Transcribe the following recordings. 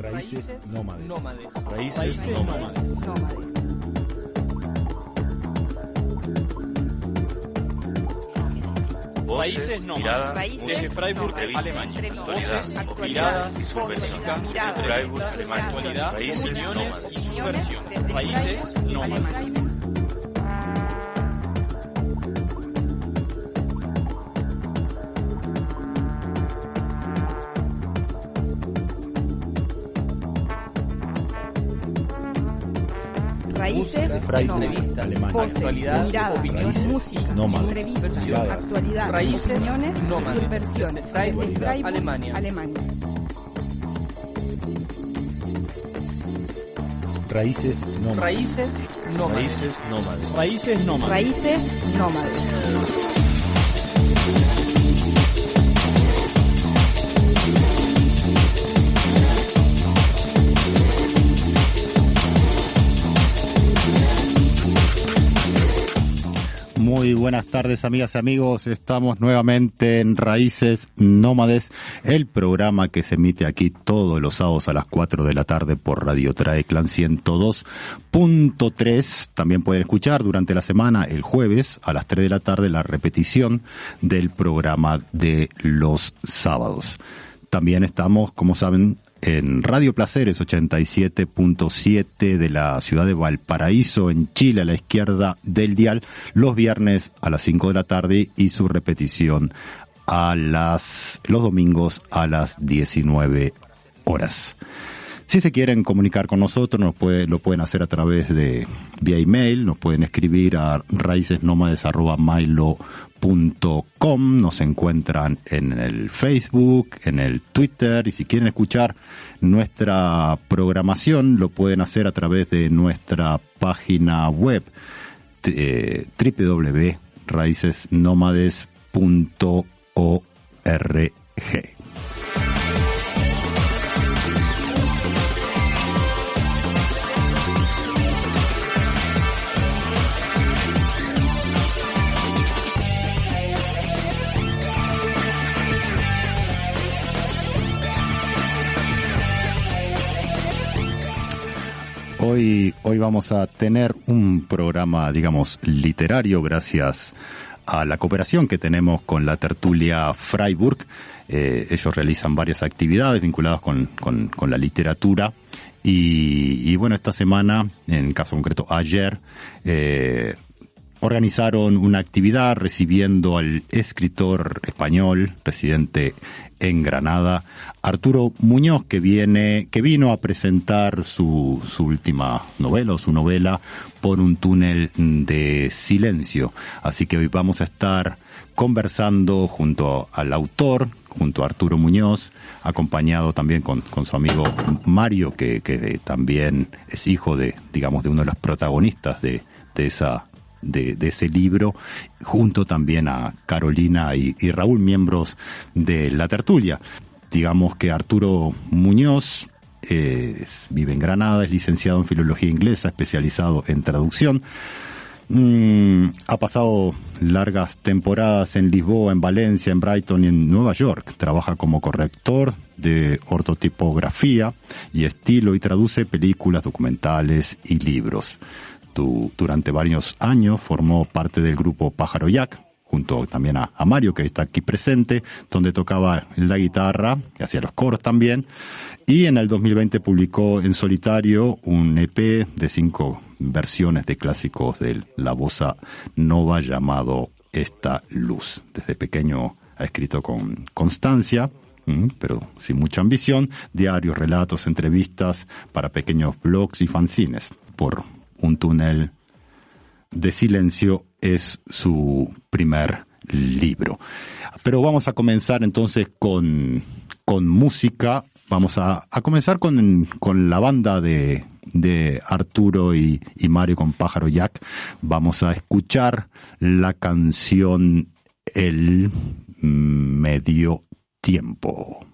Raíces nómades. Raíces nómades. Países nómadas. Desde Freiburg, Alemania. Voces, actualidad, música, desde Freiburg, Alemania. Actualidad, opiniones y subversión. Países nómadas. Raíces, entrevistas, voces, actualidad, miradas, opiniones, música, nómadas, entrevistas, miradas, actualidad, raíces, opiniones, nómadas, subversión, desde Freiburg, Alemania. Raíces nómades. Raíces nómades. Raíces nómades. Raíces nómades. Muy buenas tardes, amigas y amigos. Estamos nuevamente en Raíces Nómades, el programa que se emite aquí todos los sábados a las 4 de la tarde por Radio Traeclan 102.3. También pueden escuchar durante la semana, el jueves a las 3 de la tarde, la repetición del programa de los sábados. También estamos, como saben, en Radio Placeres 87.7 de la ciudad de Valparaíso, en Chile, a la izquierda del dial, los viernes a las 5 de la tarde y su repetición los domingos a las 19 horas. Si se quieren comunicar con nosotros, lo pueden hacer a través de vía email, nos pueden escribir a raicesnomades@mailo.com, nos encuentran en el Facebook, en el Twitter, y si quieren escuchar nuestra programación, lo pueden hacer a través de nuestra página web www.raicesnomades.org. Hoy vamos a tener un programa, digamos, literario, gracias a la cooperación que tenemos con la tertulia Freiburg. Ellos realizan varias actividades vinculadas con la literatura. Y bueno, esta semana, en caso concreto ayer, organizaron una actividad recibiendo al escritor español residente en Granada, Arturo Muñoz, que vino a presentar su última novela, o su novela, Por un túnel de silencio. Así que hoy vamos a estar conversando junto al autor, junto a Arturo Muñoz, acompañado también con su amigo Mario, que también es hijo de uno de los protagonistas de ese libro, junto también a Carolina y Raúl, miembros de la tertulia. Digamos que Arturo Muñoz vive en Granada, es licenciado en Filología Inglesa, especializado en traducción. Ha pasado largas temporadas en Lisboa, en Valencia, en Brighton y en Nueva York. Trabaja como corrector de ortotipografía y estilo y traduce películas, documentales y libros. Durante varios años formó parte del grupo Pájaro Jack, junto también a Mario, que está aquí presente, donde tocaba la guitarra, y hacía los coros también. Y en el 2020 publicó en solitario un EP de 5 versiones de clásicos de la bossa nova llamado Esta Luz. Desde pequeño ha escrito con constancia, pero sin mucha ambición, diarios, relatos, entrevistas para pequeños blogs y fanzines. Por un túnel de silencio es su primer libro. Pero vamos a comenzar entonces con música. Vamos a comenzar con la banda de Arturo y Mario, con Pájaro Jack. Vamos a escuchar la canción El Medio Tiempo.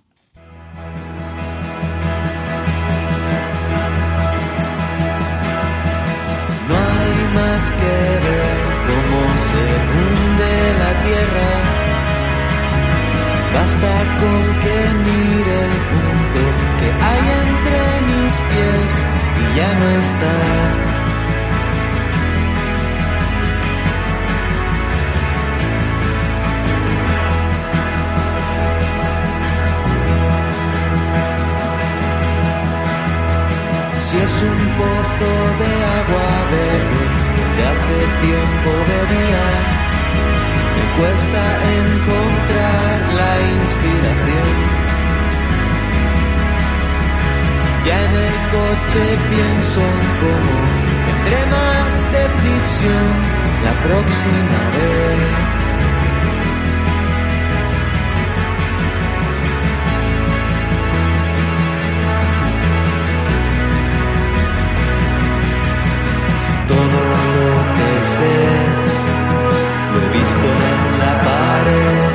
No hay más que ver cómo Basta con que mire el punto que hay entre mis pies y ya no está. Si es un pozo de agua verde donde hace tiempo bebía, me cuesta encontrar la inspiración. Ya en el coche pienso en cómo tendré más decisión la próxima vez. Todo lo que sé lo he visto en la pared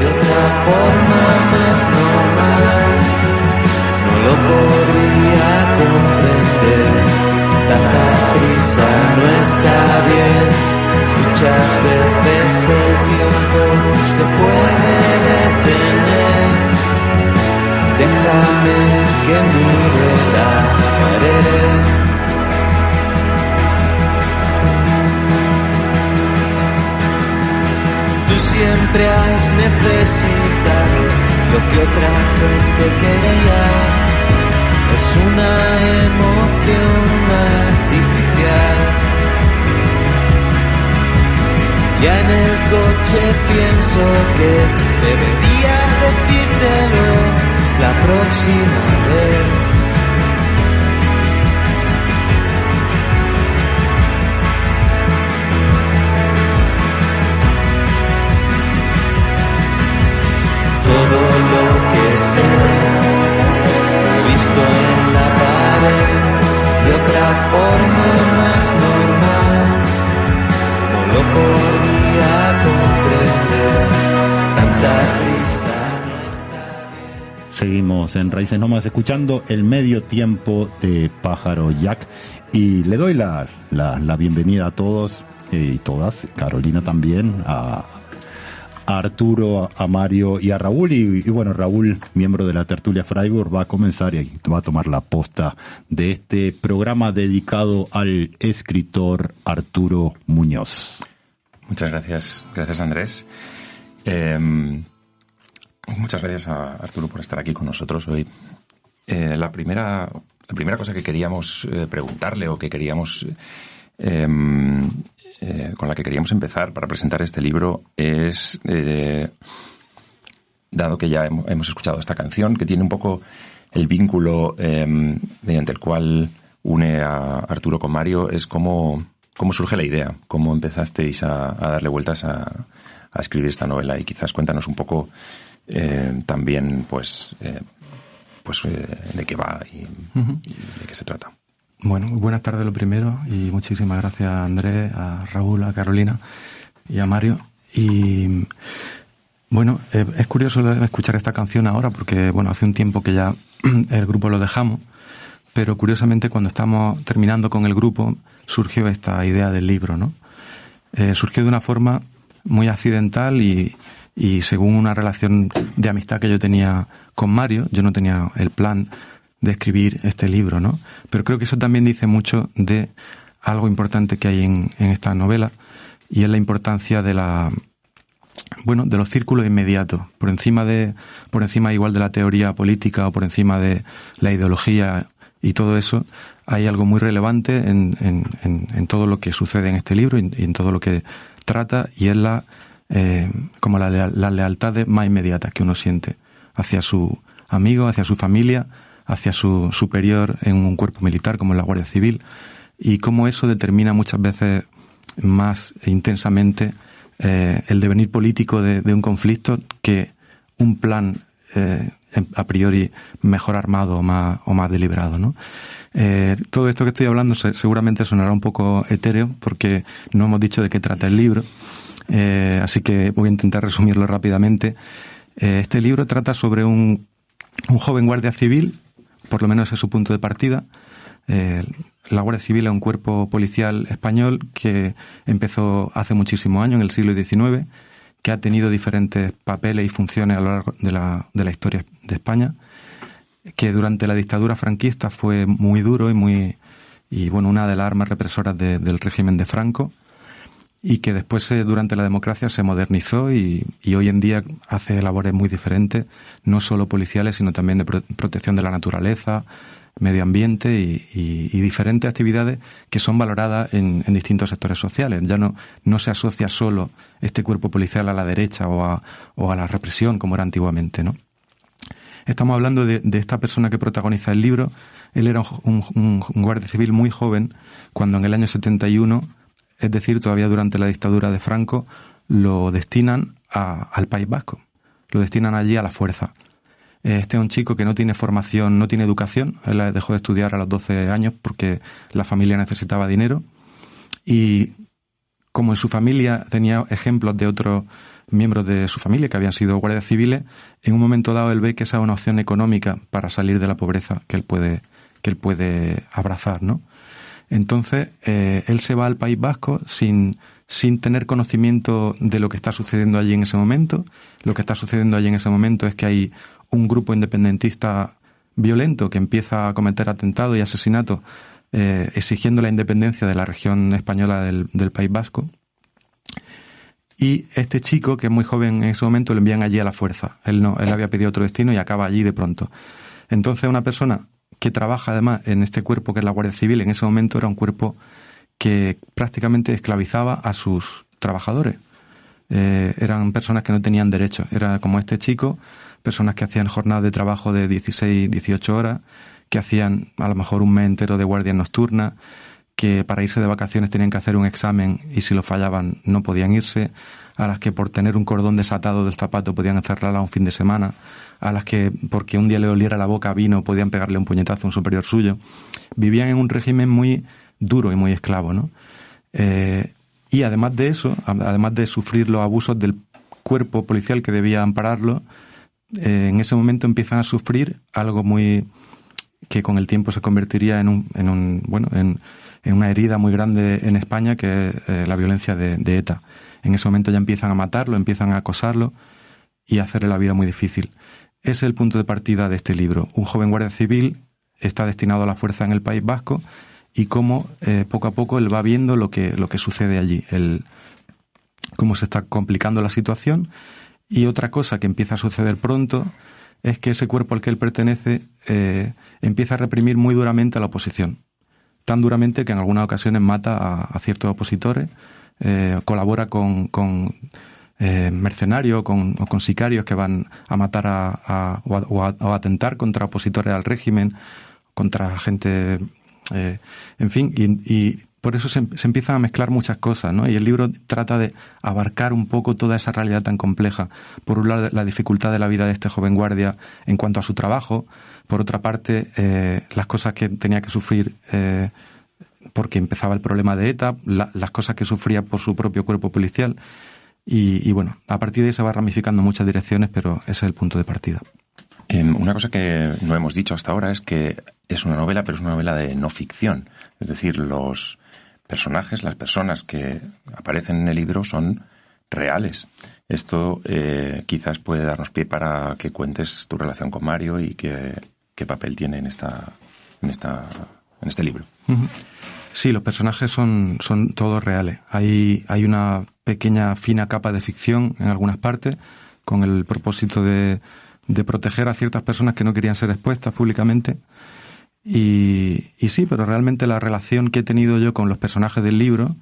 de otra forma más normal. No lo podría comprender, tanta prisa no está bien. Muchas veces el tiempo se puede detener. Déjame que mire la pared. Tú siempre has necesitado lo que otra gente quería. Es una emoción artificial. Ya en el coche pienso que debería decírtelo la próxima vez. Todo lo que sé lo he visto en la pared de otra forma más normal. No lo podría comprender, tanta prisa no está bien. Seguimos en Raíces Nómadas escuchando el medio tiempo de Pájaro Jack y le doy la bienvenida a todos y todas, Carolina también, a Arturo, a Mario y a Raúl. Y bueno, Raúl, miembro de la Tertulia Freiburg, va a comenzar y va a tomar la posta de este programa dedicado al escritor Arturo Muñoz. Muchas gracias. Gracias, Andrés. Muchas gracias a Arturo por estar aquí con nosotros hoy. La primera cosa que queríamos preguntarle o que queríamos... con la que queríamos empezar para presentar este libro es, dado que ya hemos escuchado esta canción, que tiene un poco el vínculo mediante el cual une a Arturo con Mario, es cómo surge la idea, cómo empezasteis a darle vueltas a escribir esta novela, y quizás cuéntanos un poco también de qué va y de qué se trata. Bueno, buenas tardes lo primero, y muchísimas gracias a Andrés, a Raúl, a Carolina y a Mario. Y bueno, es curioso escuchar esta canción ahora porque, bueno, hace un tiempo que ya el grupo lo dejamos, pero curiosamente cuando estamos terminando con el grupo surgió esta idea del libro, ¿no? Surgió de una forma muy accidental y según una relación de amistad que yo tenía con Mario. Yo no tenía el plan de escribir este libro, ¿no? Pero creo que eso también dice mucho de algo importante que hay en esta novela, y es la importancia de de los círculos inmediatos, por encima igual de la teoría política o por encima de la ideología y todo eso. Hay algo muy relevante en todo lo que sucede en este libro y en todo lo que trata, y es las lealtades más inmediatas que uno siente hacia su amigo, hacia su familia, hacia su superior en un cuerpo militar como es la Guardia Civil, y cómo eso determina muchas veces más intensamente el devenir político de un conflicto que un plan a priori mejor armado o más deliberado, ¿no? Todo esto que estoy hablando seguramente sonará un poco etéreo porque no hemos dicho de qué trata el libro, así que voy a intentar resumirlo rápidamente. Este libro trata sobre un joven guardia civil, por lo menos ese es su punto de partida. La Guardia Civil es un cuerpo policial español que empezó hace muchísimos años, en el siglo XIX, que ha tenido diferentes papeles y funciones a lo largo de la historia de España, que durante la dictadura franquista fue muy duro y bueno, una de las armas represoras del régimen de Franco, y que después durante la democracia se modernizó y hoy en día hace labores muy diferentes, no solo policiales, sino también de protección de la naturaleza, medio ambiente y diferentes actividades que son valoradas en distintos sectores sociales. Ya no se asocia solo este cuerpo policial a la derecha o a la represión como era antiguamente, ¿no? Estamos hablando de esta persona que protagoniza el libro. Él era un guardia civil muy joven cuando en el año 71, es decir, todavía durante la dictadura de Franco, lo destinan al País Vasco. Lo destinan allí a la fuerza. Este es un chico que no tiene formación, no tiene educación. Él dejó de estudiar a los 12 años porque la familia necesitaba dinero. Y como en su familia tenía ejemplos de otros miembros de su familia que habían sido guardias civiles, en un momento dado él ve que esa es una opción económica para salir de la pobreza que él puede abrazar, ¿no? Entonces, él se va al País Vasco sin tener conocimiento de lo que está sucediendo allí en ese momento. Lo que está sucediendo allí en ese momento es que hay un grupo independentista violento que empieza a cometer atentados y asesinatos exigiendo la independencia de la región española del País Vasco. Y este chico, que es muy joven en ese momento, lo envían allí a la fuerza. Él había pedido otro destino y acaba allí de pronto. Entonces, una persona que trabaja además en este cuerpo que es la Guardia Civil, en ese momento era un cuerpo que prácticamente esclavizaba a sus trabajadores. Eran personas que no tenían derechos. Era como este chico, personas que hacían jornadas de trabajo de 16, 18 horas, que hacían a lo mejor un mes entero de guardia nocturna, que para irse de vacaciones tenían que hacer un examen y si lo fallaban no podían irse, a las que por tener un cordón desatado del zapato podían encerrarla un fin de semana, a las que porque un día le oliera la boca a vino podían pegarle un puñetazo a un superior suyo. Vivían en un régimen muy duro y muy esclavo, ¿no? Y además de eso, además de sufrir los abusos del cuerpo policial que debía ampararlo, en ese momento empiezan a sufrir algo muy que con el tiempo se convertiría en una herida muy grande en España, que es la violencia de ETA. En ese momento ya empiezan a matarlo, empiezan a acosarlo y a hacerle la vida muy difícil. Ese es el punto de partida de este libro. Un joven guardia civil está destinado a la fuerza en el País Vasco y cómo poco a poco él va viendo lo que sucede allí, cómo se está complicando la situación. Y otra cosa que empieza a suceder pronto es que ese cuerpo al que él pertenece empieza a reprimir muy duramente a la oposición. Tan duramente que en algunas ocasiones mata a ciertos opositores, colabora con mercenarios o con sicarios que van a matar o a atentar contra opositores al régimen, contra gente, en fin, y por eso se empiezan a mezclar muchas cosas, ¿no? Y el libro trata de abarcar un poco toda esa realidad tan compleja. Por un lado, la dificultad de la vida de este joven guardia en cuanto a su trabajo. Por otra parte, las cosas que tenía que sufrir porque empezaba el problema de ETA, las cosas que sufría por su propio cuerpo policial. Y bueno, a partir de ahí se va ramificando en muchas direcciones, pero ese es el punto de partida. Una cosa que no hemos dicho hasta ahora es que es una novela, pero es una novela de no ficción. Es decir, los personajes, las personas que aparecen en el libro son reales. Esto quizás puede darnos pie para que cuentes tu relación con Mario y qué papel tiene en este libro. Sí, los personajes son todos reales. Hay una pequeña fina capa de ficción en algunas partes con el propósito de proteger a ciertas personas que no querían ser expuestas públicamente. Y sí, pero realmente la relación que he tenido yo con los personajes del libro,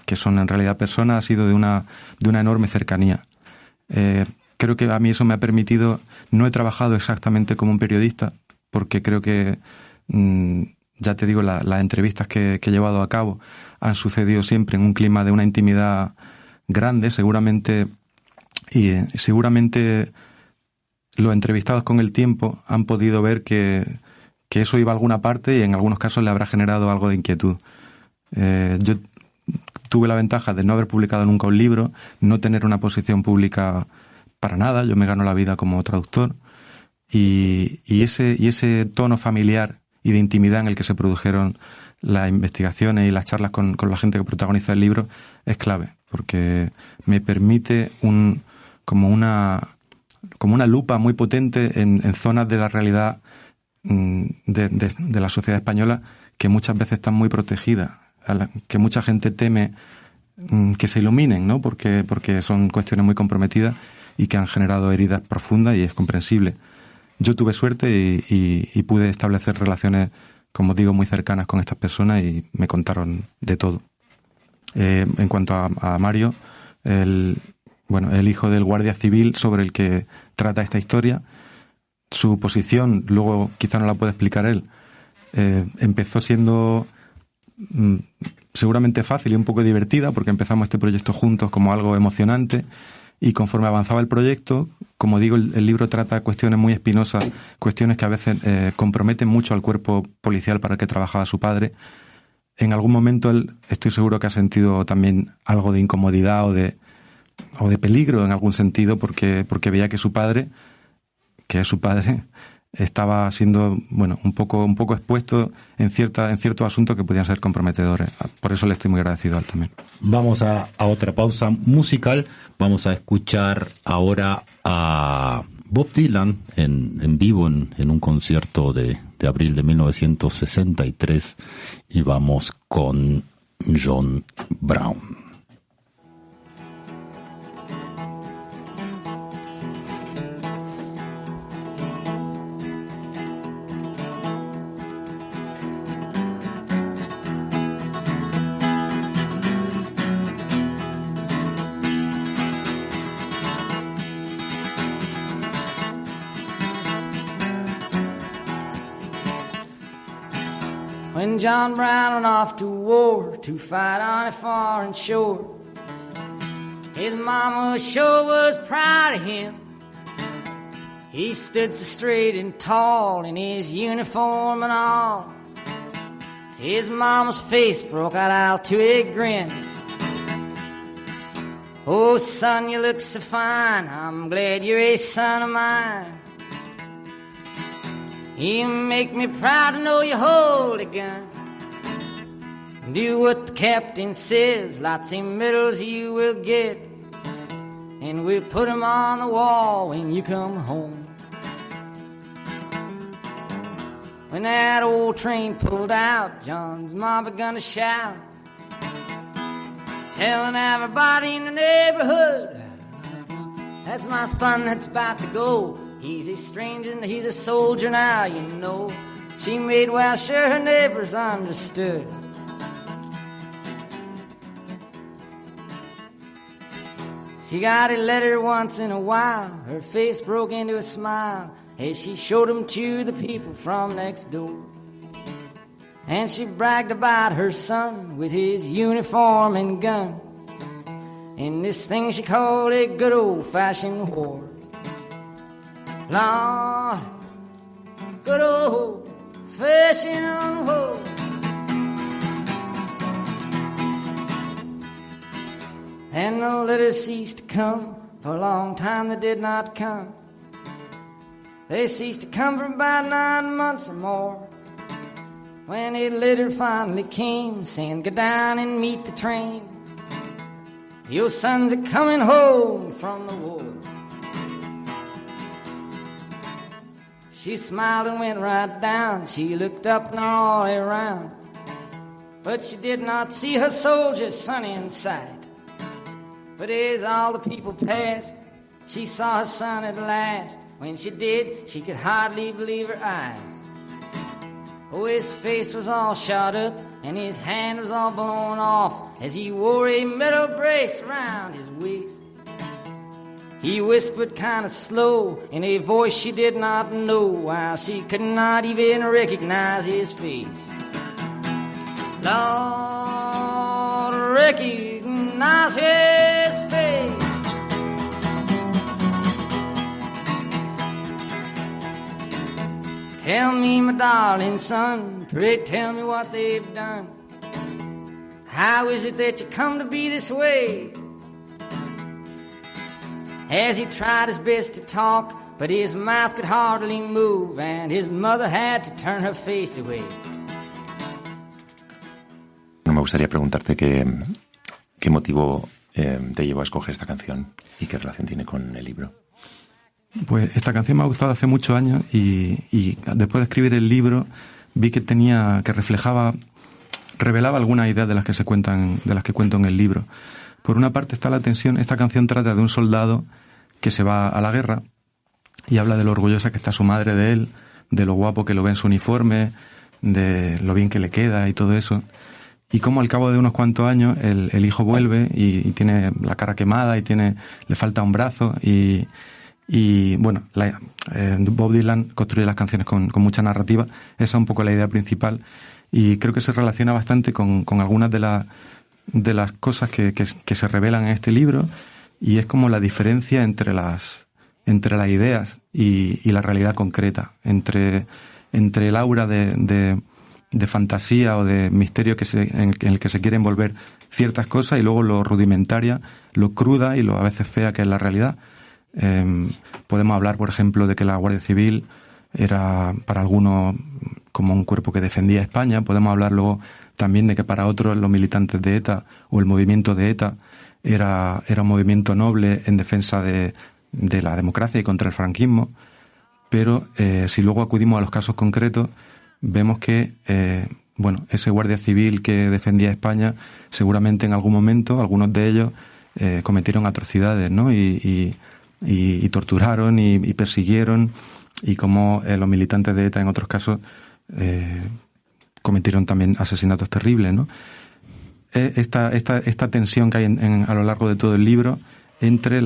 que son en realidad personas, ha sido de una enorme cercanía. Creo que a mí eso me ha permitido, no he trabajado exactamente como un periodista, porque creo que, ya te digo, las entrevistas que he llevado a cabo han sucedido siempre en un clima de una intimidad grande, seguramente los entrevistados con el tiempo han podido ver que eso iba a alguna parte y en algunos casos le habrá generado algo de inquietud. Yo tuve la ventaja de no haber publicado nunca un libro, no tener una posición pública para nada. Yo me gano la vida como traductor y ese tono familiar y de intimidad en el que se produjeron las investigaciones y las charlas con la gente que protagoniza el libro es clave. porque me permite como una lupa muy potente en zonas de la realidad de la sociedad española que muchas veces están muy protegidas, que mucha gente teme que se iluminen, ¿no? Porque son cuestiones muy comprometidas y que han generado heridas profundas, y es comprensible. Yo tuve suerte y pude establecer relaciones, como digo, muy cercanas con estas personas, y me contaron de todo. En cuanto a Mario, el hijo del guardia civil sobre el que trata esta historia, su posición, luego quizá no la puede explicar él, empezó siendo seguramente fácil y un poco divertida, porque empezamos este proyecto juntos como algo emocionante, y conforme avanzaba el proyecto, como digo, el libro trata cuestiones muy espinosas, cuestiones que a veces comprometen mucho al cuerpo policial para el que trabajaba su padre. En algún momento él, estoy seguro que ha sentido también algo de incomodidad o de peligro en algún sentido, porque veía que su padre, que es su padre, estaba siendo un poco expuesto en ciertos asuntos que podían ser comprometedores. Por eso le estoy muy agradecido a él también. Vamos a otra pausa musical. Vamos a escuchar ahora a Bob Dylan en vivo en un concierto de abril de 1963, y vamos con John Brown. When John Brown went off to war to fight on a foreign shore, his mama sure was proud of him. He stood so straight and tall in his uniform and all. His mama's face broke out to a grin. Oh, son, you look so fine. I'm glad you're a son of mine. You make me proud to know you hold a gun. Do what the captain says, lots of medals you will get, and we'll put 'em on the wall when you come home. When that old train pulled out, John's mom begun to shout, telling everybody in the neighborhood, that's my son that's about to go. He's a stranger and he's a soldier now, you know. She made well sure her neighbors understood. She got a letter once in a while. Her face broke into a smile as she showed them to the people from next door. And she bragged about her son with his uniform and gun, and this thing she called a good old-fashioned war. Lord, good old-fashioned war. And the letters ceased to come. For a long time they did not come. They ceased to come for about 9 months or more. When a letter finally came saying, go down and meet the train. Your sons are coming home from the war. She smiled and went right down. She looked up and all around, but she did not see her soldier son in sight. But as all the people passed, she saw her son at last. When she did, she could hardly believe her eyes. Oh, his face was all shot up and his hand was all blown off as he wore a metal brace around his waist. He whispered kind of slow in a voice she did not know, while she could not even recognize his face. Lord, recognize his face. Tell me, my darling son, pray tell me what they've done. How is it that you come to be this way? As he tried his best to talk, but his mouth could hardly move, and his mother had to turn her face away. Me gustaría preguntarte qué motivó te llevó a escoger esta canción y qué relación tiene con el libro? Pues esta canción me ha gustado hace muchos años y después de escribir el libro vi que revelaba algunas ideas de las que cuento en el libro. Por una parte está la tensión. Esta canción trata de un soldado que se va a la guerra y habla de lo orgullosa que está su madre de él, de lo guapo que lo ve en su uniforme, de lo bien que le queda y todo eso. Y cómo al cabo de unos cuantos años el hijo vuelve y tiene la cara quemada y le falta un brazo y bueno, Bob Dylan construye las canciones con mucha narrativa. Esa es un poco la idea principal y creo que se relaciona bastante con algunas de las cosas que se revelan en este libro, y es como la diferencia entre las ideas y la realidad concreta, entre el aura de fantasía o de misterio en el que se quiere envolver ciertas cosas y luego lo rudimentaria, lo cruda y lo a veces fea que es la realidad. Podemos hablar, por ejemplo, de que la Guardia Civil era para algunos como un cuerpo que defendía a España. Podemos hablar luego también de que para otros los militantes de ETA o el movimiento de ETA era un movimiento noble en defensa de la democracia y contra el franquismo. Pero si luego acudimos a los casos concretos, vemos que ese guardia civil que defendía a España seguramente en algún momento algunos de ellos cometieron atrocidades, ¿no? Y torturaron y persiguieron, y como los militantes de ETA en otros casos cometieron también asesinatos terribles, ¿no? Esta tensión que hay a lo largo de todo el libro entre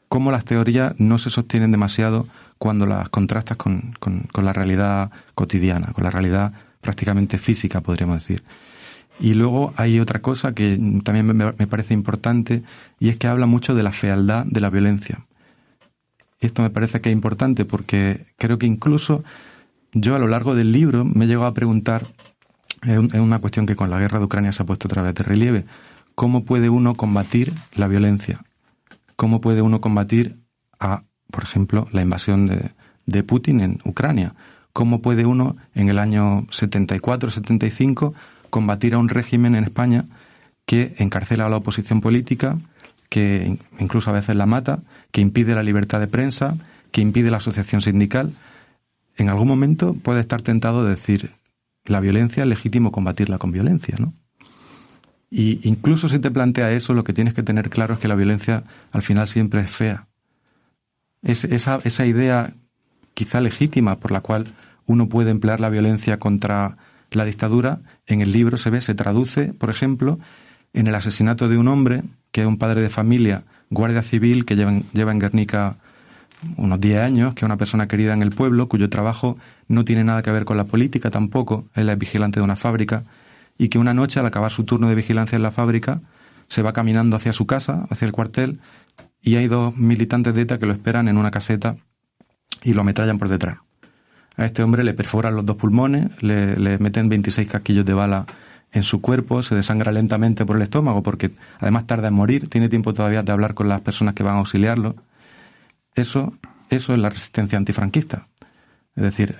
cómo las teorías no se sostienen demasiado cuando las contrastas con la realidad cotidiana, con la realidad prácticamente física, podríamos decir. Y luego hay otra cosa que también me parece importante, y es que habla mucho de la fealdad de la violencia. Esto me parece que es importante porque creo que incluso yo a lo largo del libro me he llegado a preguntar, es una cuestión que con la guerra de Ucrania se ha puesto otra vez de relieve, ¿cómo puede uno combatir la violencia? ¿Cómo puede uno combatir por ejemplo, la invasión de Putin en Ucrania? ¿Cómo puede uno en el año 74-75 combatir a un régimen en España que encarcela a la oposición política, que incluso a veces la mata, que impide la libertad de prensa, que impide la asociación sindical? En algún momento puede estar tentado de decir, la violencia es legítimo combatirla con violencia, ¿no? Y incluso si te plantea eso, lo que tienes que tener claro es que la violencia al final siempre es fea. Esa idea quizá legítima por la cual uno puede emplear la violencia contra la dictadura, en el libro se traduce, por ejemplo, en el asesinato de un hombre que es un padre de familia, guardia civil, que lleva en Guernica unos 10 años, que es una persona querida en el pueblo, cuyo trabajo no tiene nada que ver con la política tampoco. Él es vigilante de una fábrica, y que una noche, al acabar su turno de vigilancia en la fábrica, se va caminando hacia su casa, hacia el cuartel, y hay dos militantes de ETA que lo esperan en una caseta y lo ametrallan por detrás. A este hombre le perforan los 2 pulmones, le meten 26 casquillos de bala en su cuerpo, se desangra lentamente por el estómago porque además tarda en morir, tiene tiempo todavía de hablar con las personas que van a auxiliarlo. Eso es la resistencia antifranquista. Es decir,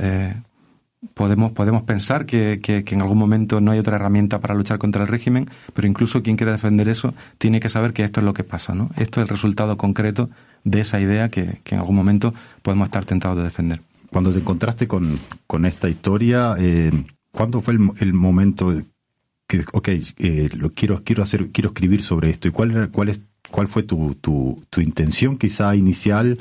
podemos pensar que en algún momento no hay otra herramienta para luchar contra el régimen, pero incluso quien quiera defender eso tiene que saber que esto es lo que pasa, ¿no? Esto es el resultado concreto de esa idea que en algún momento podemos estar tentados de defender. Cuando te encontraste con esta historia, ¿cuándo fue el momento que quiero escribir sobre esto? ¿Y cuál fue tu intención quizá inicial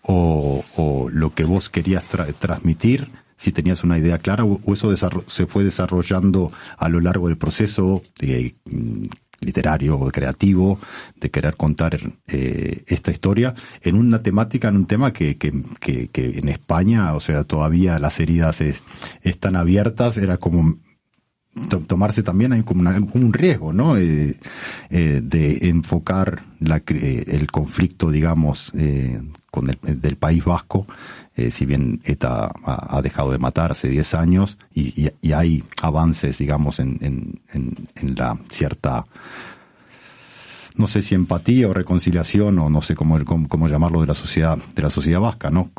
o lo que vos querías transmitir? Si tenías una idea clara, o eso se fue desarrollando a lo largo del proceso literario o creativo de querer contar esta historia en una temática, en un tema que en España, o sea, todavía las heridas están abiertas. Era como tomarse también hay como un riesgo, ¿no? De enfocar el conflicto, digamos, del País Vasco, si bien ETA ha dejado de matar hace 10 años y hay avances, digamos, en la cierta, no sé si empatía o reconciliación o no sé cómo llamarlo de la sociedad vasca, ¿no?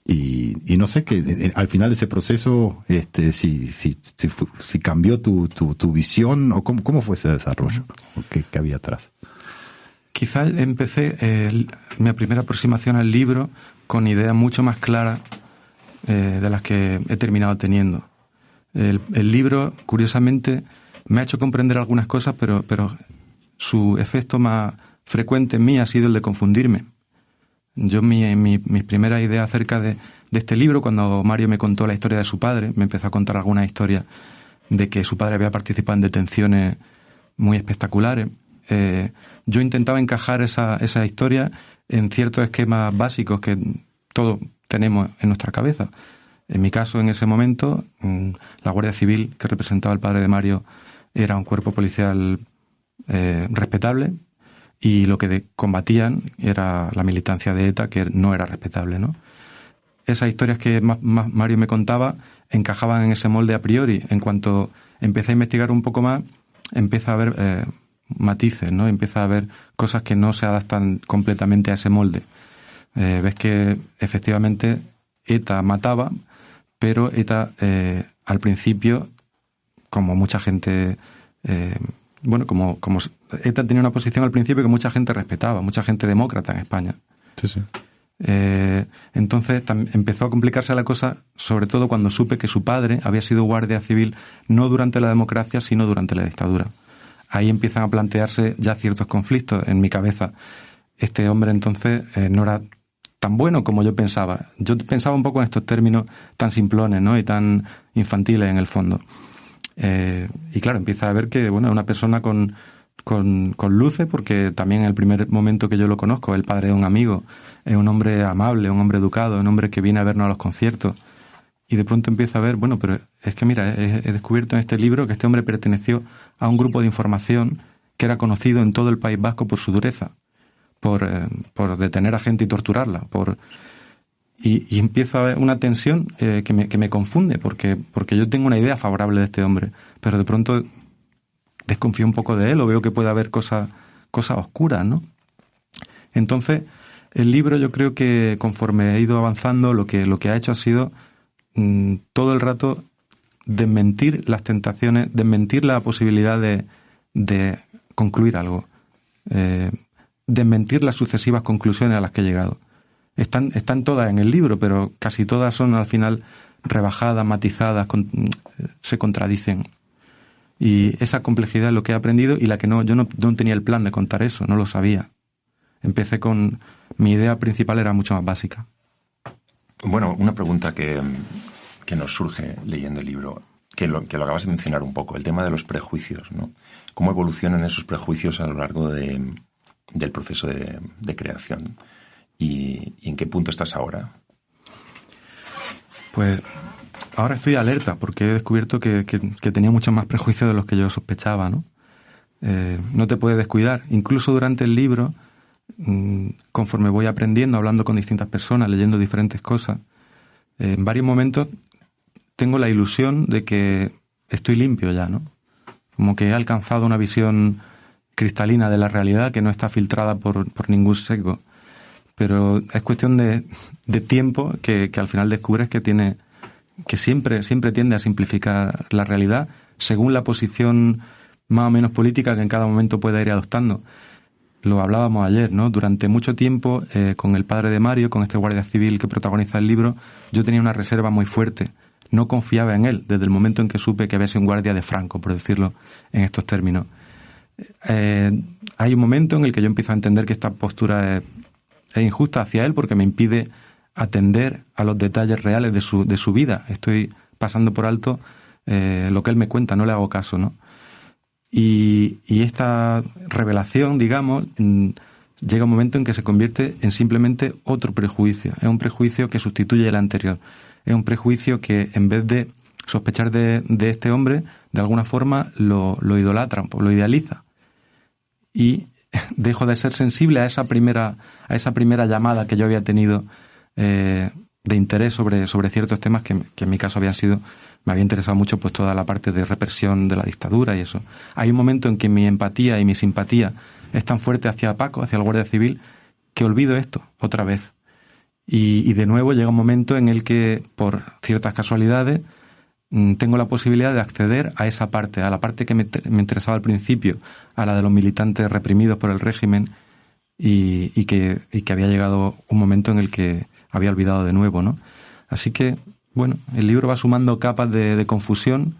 Y no sé que al final de ese proceso, si cambió tu visión o cómo fue ese desarrollo, o qué había atrás. Quizás empecé mi primera aproximación al libro con ideas mucho más claras de las que he terminado teniendo. El libro, curiosamente, me ha hecho comprender algunas cosas, pero su efecto más frecuente en mí ha sido el de confundirme. Yo, mis primeras ideas acerca de este libro, cuando Mario me contó la historia de su padre, me empezó a contar algunas historias de que su padre había participado en detenciones muy espectaculares. Yo intentaba encajar esa historia en ciertos esquemas básicos que todos tenemos en nuestra cabeza. En mi caso, en ese momento, la Guardia Civil, que representaba al padre de Mario, era un cuerpo policial respetable, y lo que combatían era la militancia de ETA, que no era respetable, ¿no? Esas historias que más Mario me contaba encajaban en ese molde a priori. En cuanto empecé a investigar un poco más, empieza a haber matices, ¿no? Empieza a haber cosas que no se adaptan completamente a ese molde. Ves que efectivamente ETA mataba, pero ETA al principio, como mucha gente, como ETA tenía una posición al principio que mucha gente respetaba, mucha gente demócrata en España. Sí, sí. Entonces empezó a complicarse la cosa, sobre todo cuando supe que su padre había sido guardia civil no durante la democracia, sino durante la dictadura. Ahí empiezan a plantearse ya ciertos conflictos en mi cabeza. Este hombre entonces no era tan bueno como yo pensaba. Yo pensaba un poco en estos términos tan simplones, ¿no? Y tan infantiles en el fondo. Y claro, empieza a ver que, bueno, una persona con luces, porque también en el primer momento que yo lo conozco, el padre de un amigo, es un hombre amable, un hombre educado, un hombre que viene a vernos a los conciertos. Y de pronto empieza a ver, bueno, pero es que mira, he descubierto en este libro que este hombre perteneció a un grupo de información que era conocido en todo el País Vasco por su dureza, por detener a gente y torturarla, y empiezo a ver una tensión que me confunde, porque yo tengo una idea favorable de este hombre, pero de pronto desconfío un poco de él, o veo que puede haber cosas oscuras, ¿no? Entonces, el libro, yo creo que conforme he ido avanzando, lo que ha hecho ha sido todo el rato desmentir las tentaciones, desmentir la posibilidad de concluir algo, desmentir las sucesivas conclusiones a las que he llegado. Están todas en el libro, pero casi todas son al final rebajadas, matizadas, se contradicen. Y esa complejidad es lo que he aprendido, y la que yo no tenía el plan de contar eso, no lo sabía. Empecé con... Mi idea principal era mucho más básica. Bueno, una pregunta que nos surge leyendo el libro, que lo acabas de mencionar un poco, el tema de los prejuicios, ¿no? ¿Cómo evolucionan esos prejuicios a lo largo del proceso de creación? ¿Y en qué punto estás ahora? Pues ahora estoy alerta, porque he descubierto que tenía muchos más prejuicios de los que yo sospechaba, ¿no? No te puedes descuidar. Incluso durante el libro, conforme voy aprendiendo, hablando con distintas personas, leyendo diferentes cosas, en varios momentos tengo la ilusión de que estoy limpio ya, ¿no? Como que he alcanzado una visión cristalina de la realidad que no está filtrada por ningún sesgo. Pero es cuestión de tiempo que al final descubres que siempre tiende a simplificar la realidad según la posición más o menos política que en cada momento pueda ir adoptando. Lo hablábamos ayer, ¿no? Durante mucho tiempo, con el padre de Mario, con este guardia civil que protagoniza el libro, yo tenía una reserva muy fuerte. No confiaba en él desde el momento en que supe que había sido un guardia de Franco, por decirlo en estos términos. Hay un momento en el que yo empiezo a entender que esta postura es injusta hacia él, porque me impide atender a los detalles reales de su vida. Estoy pasando por alto lo que él me cuenta, no le hago caso, ¿no? Y esta revelación, digamos, llega un momento en que se convierte en simplemente otro prejuicio. Es un prejuicio que sustituye el anterior. Es un prejuicio que, en vez de sospechar de este hombre, de alguna forma lo idolatra, lo idealiza. Y dejo de ser sensible a esa primera llamada que yo había tenido de interés sobre ciertos temas que en mi caso me había interesado mucho, pues toda la parte de represión de la dictadura y eso. Hay un momento en que mi empatía y mi simpatía es tan fuerte hacia Paco, hacia el guardia civil, que olvido esto otra vez. Y de nuevo llega un momento en el que, por ciertas casualidades, tengo la posibilidad de acceder a esa parte, a la parte que me interesaba al principio, a la de los militantes reprimidos por el régimen, y que había llegado un momento en el que había olvidado de nuevo, ¿no? Así que, bueno, el libro va sumando capas de confusión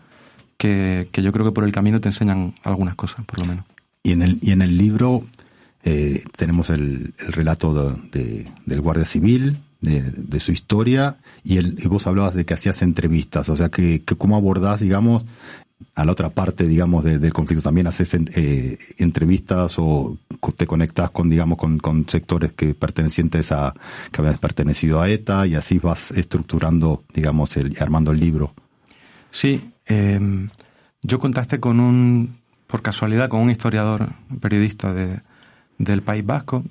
que yo creo que por el camino te enseñan algunas cosas, por lo menos. Y en el libro tenemos el relato del guardia civil, de su historia, y vos hablabas de que hacías entrevistas, o sea, que cómo abordás, digamos, a la otra parte, digamos, del conflicto. También haces entrevistas o te conectas con, digamos, con sectores que habían pertenecido a ETA, y así vas estructurando, digamos, armando el libro. Sí, yo contacté por casualidad con un historiador, periodista del País Vasco,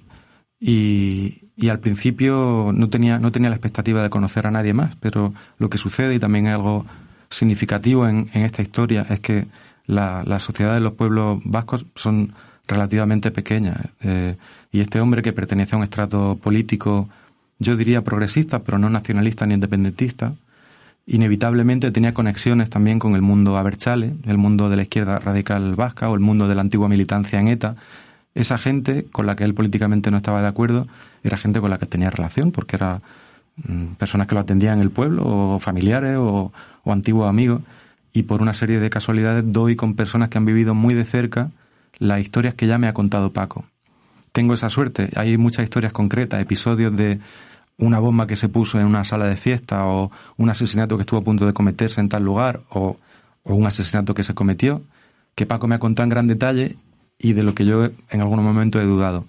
y al principio no tenía la expectativa de conocer a nadie más, pero lo que sucede, y también es algo significativo en esta historia, es que la sociedad de los pueblos vascos son relativamente pequeñas, y este hombre, que pertenece a un estrato político, yo diría progresista, pero no nacionalista ni independentista, inevitablemente tenía conexiones también con el mundo abertzale, el mundo de la izquierda radical vasca o el mundo de la antigua militancia en ETA. Esa gente con la que él políticamente no estaba de acuerdo era gente con la que tenía relación, porque era personas que lo atendían en el pueblo, o familiares, o antiguos amigos, y por una serie de casualidades doy con personas que han vivido muy de cerca las historias que ya me ha contado Paco. Tengo esa suerte. Hay muchas historias concretas, episodios de una bomba que se puso en una sala de fiesta, o un asesinato que estuvo a punto de cometerse en tal lugar, o un asesinato que se cometió, que Paco me ha contado en gran detalle y de lo que yo en algún momento he dudado.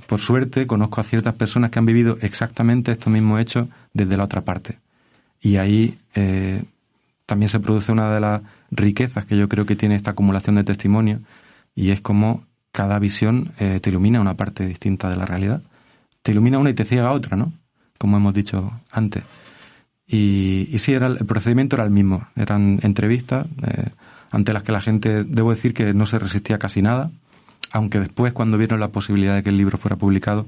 Por suerte conozco a ciertas personas que han vivido exactamente estos mismos hechos desde la otra parte. Y ahí también se produce una de las riquezas que yo creo que tiene esta acumulación de testimonios, y es como cada visión te ilumina una parte distinta de la realidad. Te ilumina una y te ciega otra, ¿no? Como hemos dicho antes. Y sí, el procedimiento era el mismo. Eran entrevistas ante las que la gente, debo decir que no se resistía casi nada, aunque después, cuando vieron la posibilidad de que el libro fuera publicado,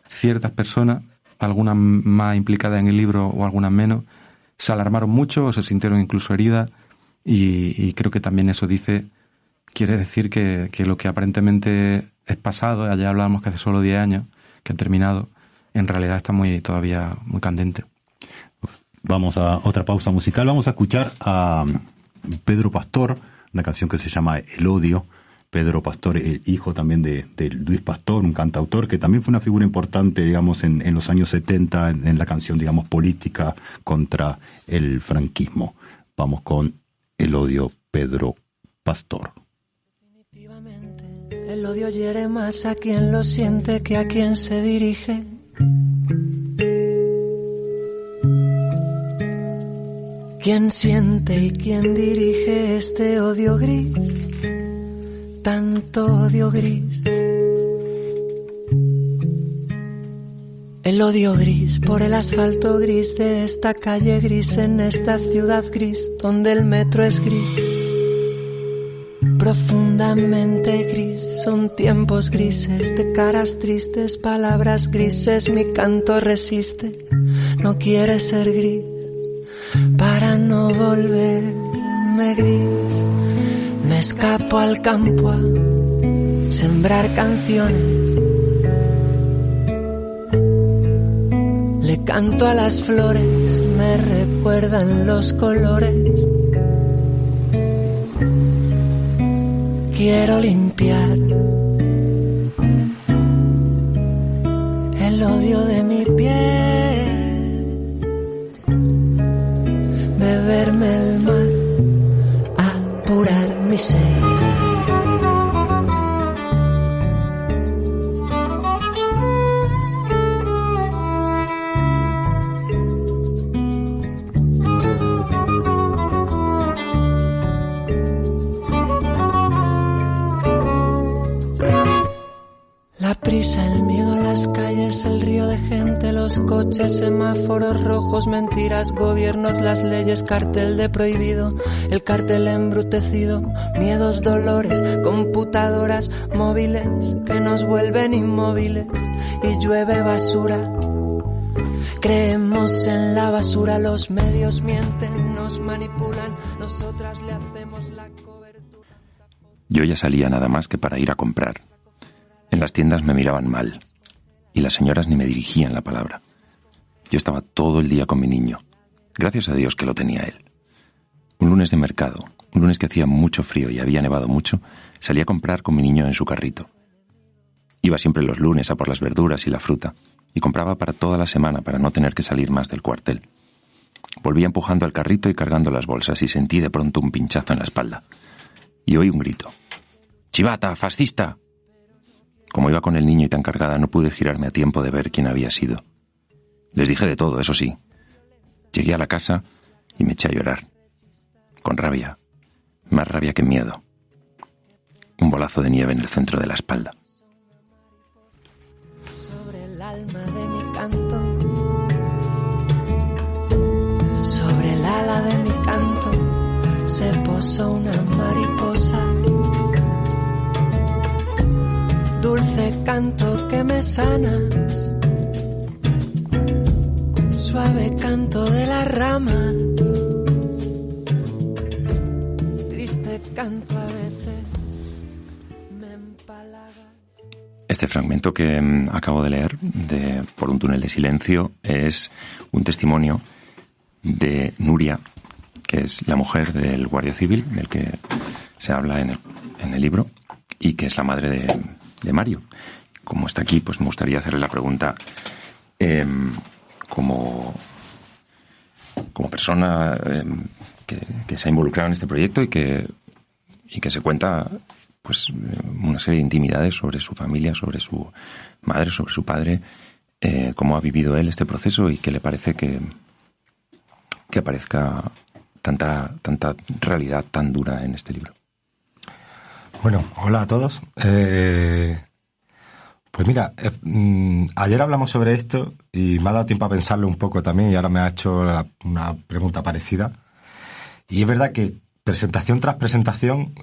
ciertas personas, algunas más implicadas en el libro o algunas menos, se alarmaron mucho o se sintieron incluso heridas, y creo que también eso quiere decir que lo que aparentemente es pasado, allá hablábamos que hace solo 10 años que han terminado, en realidad está todavía muy candente. Vamos a otra pausa musical. Vamos a escuchar a Pedro Pastor, una canción que se llama El Odio. Pedro Pastor, el hijo también de Luis Pastor, un cantautor que también fue una figura importante, digamos, en los años 70, en la canción, digamos, política contra el franquismo. Vamos con El Odio, Pedro Pastor. Definitivamente, el odio hiere más a quien lo siente que a quien se dirige. ¿Quién siente y quién dirige este odio gris? Tanto odio gris. El odio gris por el asfalto gris de esta calle gris, en esta ciudad gris donde el metro es gris. Profundamente gris, son tiempos grises de caras tristes, palabras grises, mi canto resiste, no quiere ser gris. Para no volverme gris, me escapo al campo a sembrar canciones. Le canto a las flores, me recuerdan los colores. Quiero limpiar el odio de mi piel, beberme el mar, apurar mi sed. La prisa, el miedo, las calles, el río de gente, los coches, semáforos rojos, mentiras, gobiernos, las leyes, cartel de prohibido, el cartel embrutecido, miedos, dolores, computadoras, móviles que nos vuelven inmóviles, y llueve basura. Creemos en la basura, los medios mienten, nos manipulan, nosotras le hacemos la cobertura. Yo ya salía nada más que para ir a comprar. En las tiendas me miraban mal, y las señoras ni me dirigían la palabra. Yo estaba todo el día con mi niño. Gracias a Dios que lo tenía él. Un lunes de mercado, un lunes que hacía mucho frío y había nevado mucho, salí a comprar con mi niño en su carrito. Iba siempre los lunes a por las verduras y la fruta, y compraba para toda la semana para no tener que salir más del cuartel. Volví empujando al carrito y cargando las bolsas y sentí de pronto un pinchazo en la espalda. Y oí un grito. ¡Chivata, fascista! Como iba con el niño y tan cargada, no pude girarme a tiempo de ver quién había sido. Les dije de todo, eso sí. Llegué a la casa y me eché a llorar. Con rabia. Más rabia que miedo. Un bolazo de nieve en el centro de la espalda. Sobre el alma de mi canto, sobre el ala de mi canto, se posó una mariposa. Dulce canto que me sanas, suave canto de las ramas, triste canto a veces me empalagas. Este fragmento que acabo de leer, de Por un túnel de silencio, es un testimonio de Nuria, que es la mujer del guardia civil, del que se habla en el libro, y que es la madre de Mario. Como está aquí, pues me gustaría hacerle la pregunta, como persona que se ha involucrado en este proyecto y que se cuenta pues una serie de intimidades sobre su familia, sobre su madre, sobre su padre, cómo ha vivido él este proceso y qué le parece que aparezca tanta realidad tan dura en este libro. Bueno, hola a todos. Pues mira, ayer hablamos sobre esto y me ha dado tiempo a pensarlo un poco también y ahora me ha hecho una pregunta parecida. Y es verdad que presentación tras presentación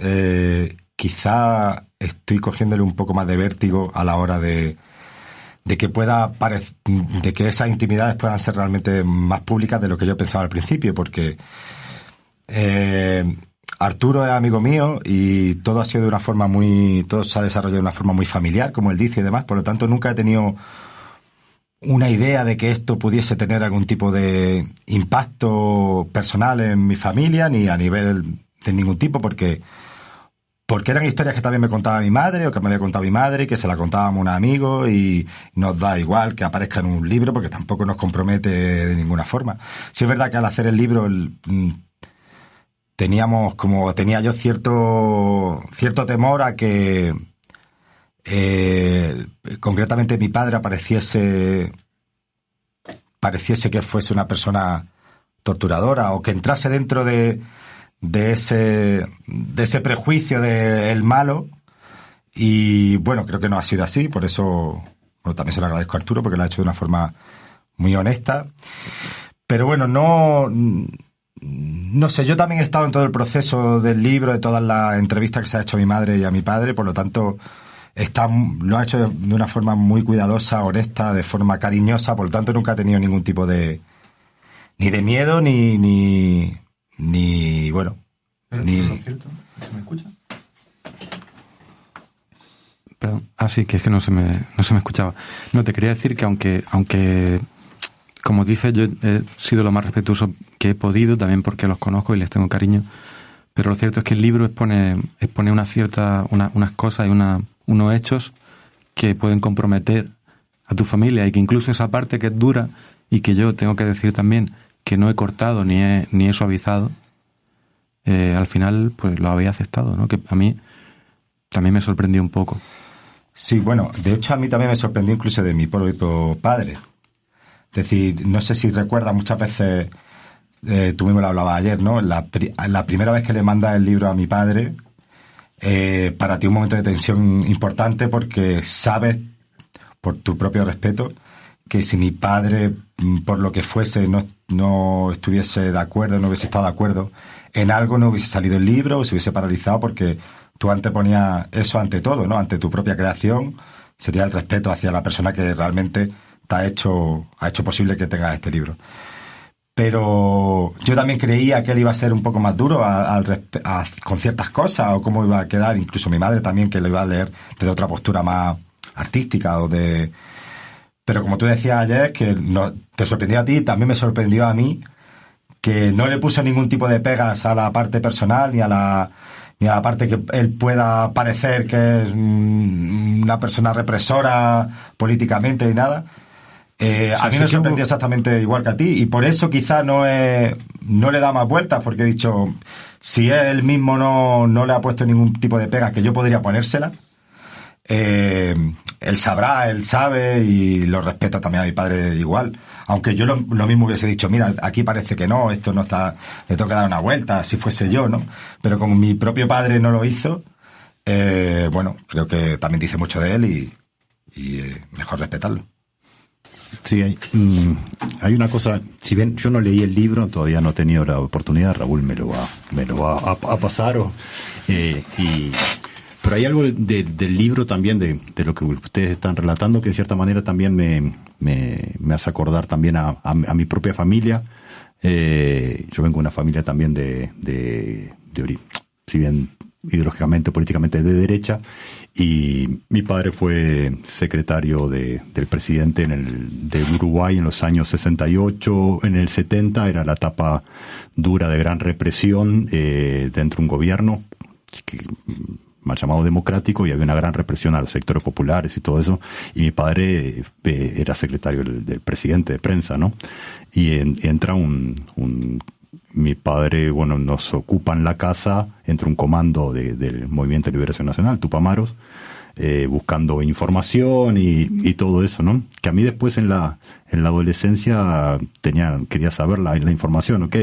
quizá estoy cogiéndole un poco más de vértigo a la hora de que esas intimidades puedan ser realmente más públicas de lo que yo pensaba al principio, porque Arturo es amigo mío y todo ha sido de una forma todo se ha desarrollado de una forma muy familiar, como él dice y demás, por lo tanto nunca he tenido una idea de que esto pudiese tener algún tipo de impacto personal en mi familia, ni a nivel de ningún tipo, porque eran historias que también me contaba mi madre o que me había contado mi madre y que se la contábamos a un amigo y nos da igual que aparezca en un libro porque tampoco nos compromete de ninguna forma. Sí es verdad que al hacer el libro tenía yo cierto temor a que concretamente mi padre pareciese que fuese una persona torturadora o que entrase dentro de ese prejuicio del malo. Y bueno, creo que no ha sido así, por eso también se lo agradezco a Arturo porque lo ha hecho de una forma muy honesta. Pero bueno, no sé, yo también he estado en todo el proceso del libro, de todas las entrevistas que se ha hecho a mi madre y a mi padre, por lo tanto lo ha hecho de una forma muy cuidadosa, honesta, de forma cariñosa, por lo tanto nunca ha tenido ningún tipo ni de miedo ni bueno. ¿Pero no es cierto? ¿Se me escucha? Perdón. Sí, que es que no se me escuchaba. No, te quería decir que aunque como dices, yo he sido lo más respetuoso que he podido, también porque los conozco y les tengo cariño, pero lo cierto es que el libro expone unas cosas y unos hechos que pueden comprometer a tu familia y que incluso esa parte que es dura y que yo tengo que decir también que no he cortado ni he suavizado, al final pues lo había aceptado, ¿no? Que a mí también me sorprendió un poco. Sí, bueno, de hecho a mí también me sorprendió incluso de mi propio padre. Es decir, no sé si recuerdas muchas veces, tú mismo lo hablabas ayer, ¿no? La primera vez que le mandas el libro a mi padre, para ti un momento de tensión importante porque sabes, por tu propio respeto, que si mi padre, por lo que fuese, no estuviese de acuerdo, no hubiese estado de acuerdo en algo, no hubiese salido el libro o se hubiese paralizado porque tú anteponías eso ante todo, ¿no? Ante tu propia creación, sería el respeto hacia la persona que realmente ha hecho posible que tengas este libro. Pero yo también creía que él iba a ser un poco más duro con ciertas cosas o cómo iba a quedar, incluso mi madre también, que lo iba a leer desde otra postura más artística o de... Pero como tú decías ayer, que no, te sorprendió a ti, también me sorprendió a mí, que no le puso ningún tipo de pegas a la parte personal ni a la parte que él pueda parecer que es una persona represora políticamente y nada. A mí me sorprendió exactamente igual que a ti, y por eso quizá no le da más vueltas, porque he dicho, si él mismo no le ha puesto ningún tipo de pega que yo podría ponérsela, él sabrá, él sabe, y lo respeto también a mi padre igual. Aunque yo lo mismo hubiese dicho, mira, aquí parece que no, esto no está, le tengo que dar una vuelta, si fuese yo, ¿no? Pero como mi propio padre no lo hizo, bueno, creo que también dice mucho de él y mejor respetarlo. Sí, hay una cosa, si bien yo no leí el libro, todavía no he tenido la oportunidad, Raúl me lo va a pasar, pero hay algo del libro también, de lo que ustedes están relatando, que de cierta manera también me hace acordar también a mi propia familia. Yo vengo de una familia también si bien ideológicamente, políticamente de derecha, y mi padre fue secretario del presidente de Uruguay en los años 68, en el 70 era la etapa dura de gran represión dentro de un gobierno mal llamado democrático, y había una gran represión a los sectores populares y todo eso, y mi padre era secretario del presidente de prensa, ¿no? Y entra mi padre, bueno, nos ocupan la casa, entra un comando del Movimiento de Liberación Nacional, Tupamaros, buscando información y todo eso, ¿no? Que a mí después en la adolescencia quería saber la información, ¿ok?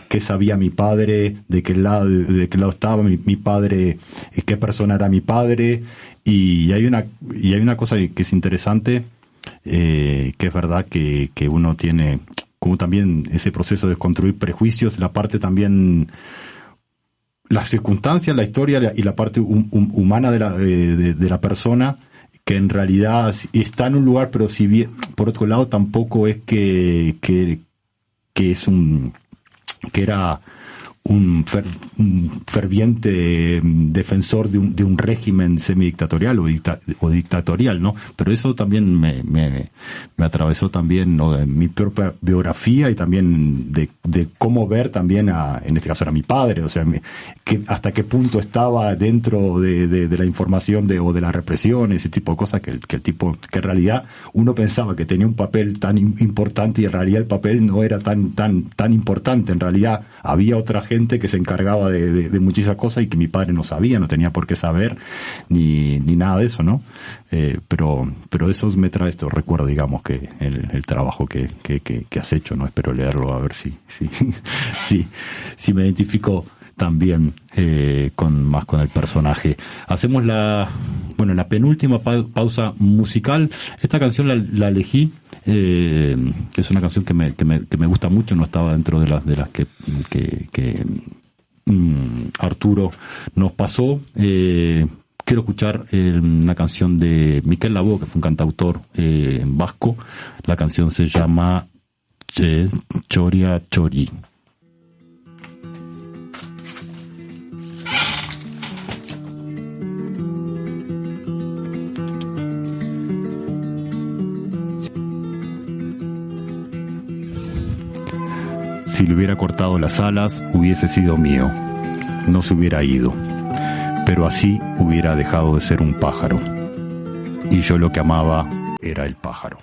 ¿Qué sabía mi padre? ¿De qué lado estaba mi padre? ¿Qué persona era mi padre? Y hay una cosa que es interesante, que es verdad que uno tiene como también ese proceso de construir prejuicios, la parte también, las circunstancias, la historia y la parte humana de la persona, que en realidad está en un lugar, pero si bien, por otro lado, tampoco es que era un ferviente defensor de un régimen semidictatorial o dictatorial, ¿no? Pero eso también me atravesó también, ¿no?, de mi propia biografía, y también de cómo ver también en este caso era mi padre, o sea, hasta qué punto estaba dentro de la información o de la represión, ese tipo de cosas, que el tipo, que en realidad uno pensaba que tenía un papel tan importante, y en realidad el papel no era tan importante. En realidad había otra gente que se encargaba de muchísimas cosas, y que mi padre no sabía, no tenía por qué saber ni nada de eso, ¿no? Pero eso me trae esto recuerdo, digamos, que el trabajo que has hecho, ¿no? Espero leerlo, a ver si me identifico también con el personaje. Hacemos la penúltima pausa musical. Esta canción la elegí, es una canción que me gusta mucho, no estaba dentro de las que Arturo nos pasó. Quiero escuchar una canción de Miquel Laboe, que fue un cantautor vasco. La canción se llama Choria Chori. Si le hubiera cortado las alas, hubiese sido mío. No se hubiera ido. Pero así hubiera dejado de ser un pájaro. Y yo lo que amaba era el pájaro.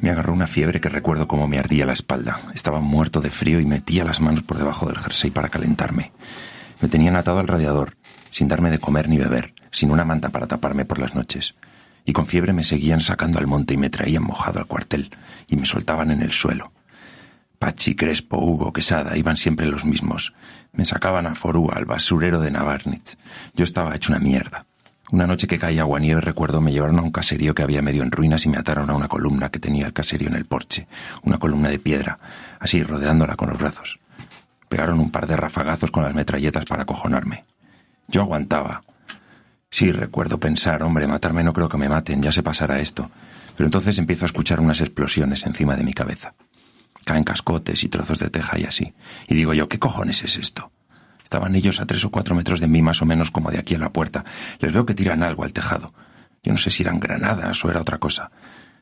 Me agarró una fiebre que recuerdo cómo me ardía la espalda. Estaba muerto de frío y metía las manos por debajo del jersey para calentarme. Me tenían atado al radiador, sin darme de comer ni beber, sin una manta para taparme por las noches. Y con fiebre me seguían sacando al monte y me traían mojado al cuartel y me soltaban en el suelo. Pachi, Crespo, Hugo, Quesada, iban siempre los mismos. Me sacaban a Forúa, al basurero de Navarnitz. Yo estaba hecho una mierda. Una noche que caía aguanieve, recuerdo, me llevaron a un caserío que había medio en ruinas y me ataron a una columna que tenía el caserío en el porche. Una columna de piedra, así, rodeándola con los brazos. Pegaron un par de rafagazos con las metralletas para acojonarme. Yo aguantaba. Sí, recuerdo pensar, hombre, matarme no creo que me maten, ya se pasará esto. Pero entonces empiezo a escuchar unas explosiones encima de mi cabeza. Caen cascotes y trozos de teja y así. Y digo yo, ¿qué cojones es esto? Estaban ellos a 3 o 4 metros de mí, más o menos como de aquí a la puerta. Les veo que tiran algo al tejado. Yo no sé si eran granadas o era otra cosa.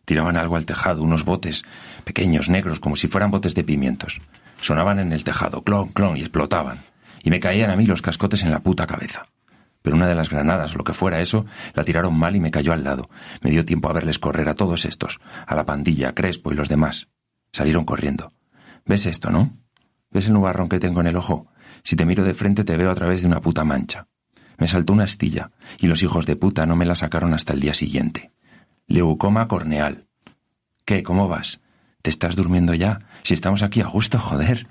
Tiraban algo al tejado, unos botes pequeños, negros, como si fueran botes de pimientos. Sonaban en el tejado, clon, clon, y explotaban. Y me caían a mí los cascotes en la puta cabeza. Pero una de las granadas, o lo que fuera eso, la tiraron mal y me cayó al lado. Me dio tiempo a verles correr a todos estos, a la pandilla, a Crespo y los demás. Salieron corriendo. ¿Ves esto, no? ¿Ves el nubarrón que tengo en el ojo? Si te miro de frente te veo a través de una puta mancha. Me saltó una astilla, y los hijos de puta no me la sacaron hasta el día siguiente. Leucoma corneal. ¿Qué? ¿Cómo vas? ¿Te estás durmiendo ya? Si estamos aquí a gusto, joder.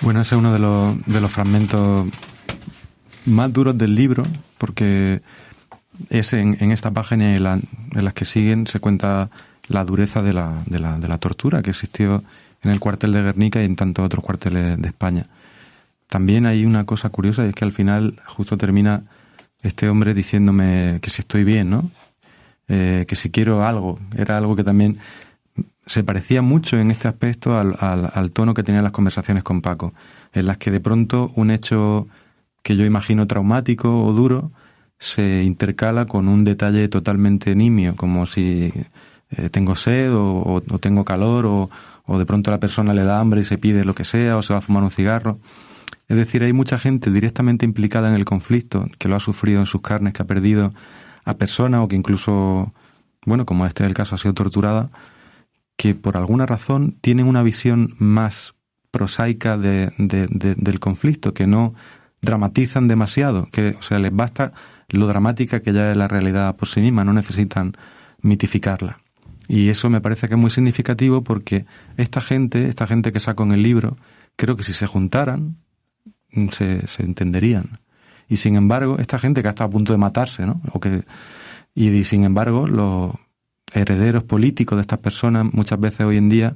Bueno, ese es uno de los fragmentos más duros del libro, porque es en esta página y en las que siguen se cuenta la dureza de la tortura que existió en el cuartel de Guernica y en tantos otros cuarteles de España. También hay una cosa curiosa, y es que al final justo termina este hombre diciéndome que si estoy bien, ¿no? Que si quiero algo. Era algo que también se parecía mucho en este aspecto al tono que tenían las conversaciones con Paco, en las que de pronto un hecho que yo imagino traumático o duro se intercala con un detalle totalmente nimio, como si tengo sed o tengo calor o de pronto la persona le da hambre y se pide lo que sea o se va a fumar un cigarro. Es decir, hay mucha gente directamente implicada en el conflicto que lo ha sufrido en sus carnes, que ha perdido a personas o que incluso, bueno, como este es el caso, ha sido torturada, que por alguna razón tienen una visión más prosaica del conflicto, que no dramatizan demasiado, que, o sea, les basta lo dramática que ya es la realidad por sí misma, no necesitan mitificarla. Y eso me parece que es muy significativo porque esta gente que saco en el libro, creo que si se juntaran, se entenderían. Y sin embargo, esta gente que ha estado a punto de matarse, ¿no? Y sin embargo, los herederos políticos de estas personas, muchas veces hoy en día,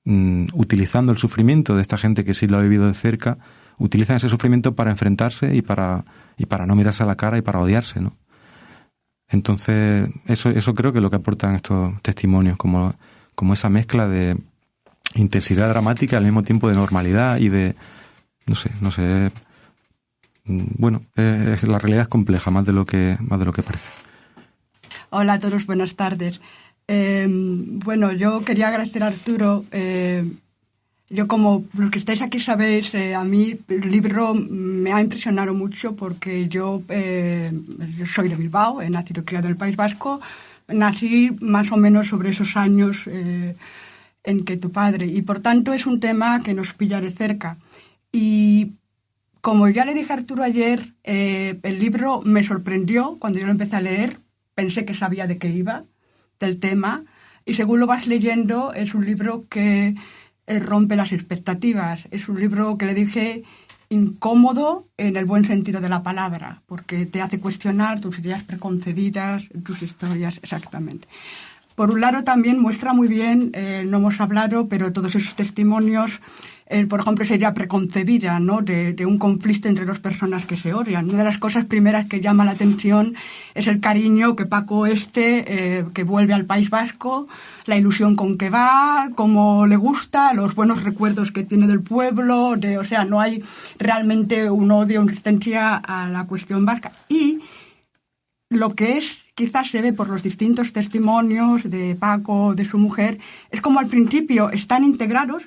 utilizando el sufrimiento de esta gente que sí lo ha vivido de cerca, utilizan ese sufrimiento para enfrentarse y para no mirarse a la cara y para odiarse, ¿no? Entonces, eso creo que es lo que aportan estos testimonios, como esa mezcla de intensidad dramática al mismo tiempo de normalidad y de, no sé, bueno, la realidad es compleja, más de lo que parece. Hola a todos, buenas tardes. Bueno, yo quería agradecer a Arturo. Yo, como los que estáis aquí sabéis, a mí el libro me ha impresionado mucho porque yo soy de Bilbao, he nacido y criado en el País Vasco. Nací más o menos sobre esos años en que tu padre, y por tanto es un tema que nos pilla de cerca. Y como ya le dije a Arturo ayer, el libro me sorprendió cuando yo lo empecé a leer. Pensé que sabía de qué iba, del tema, y según lo vas leyendo es un libro que rompe las expectativas. Es un libro que le dije incómodo en el buen sentido de la palabra, porque te hace cuestionar tus ideas preconcebidas, tus historias, exactamente. Por un lado también muestra muy bien, no hemos hablado, pero todos esos testimonios, por ejemplo, esa idea preconcebida, ¿no? de un conflicto entre dos personas que se odian. Una de las cosas primeras que llama la atención es el cariño que Paco que vuelve al País Vasco, la ilusión con que va, cómo le gusta, los buenos recuerdos que tiene del pueblo, o sea, no hay realmente un odio, una resistencia a la cuestión vasca. Y lo que es, quizás se ve por los distintos testimonios de Paco, de su mujer, es como al principio están integrados,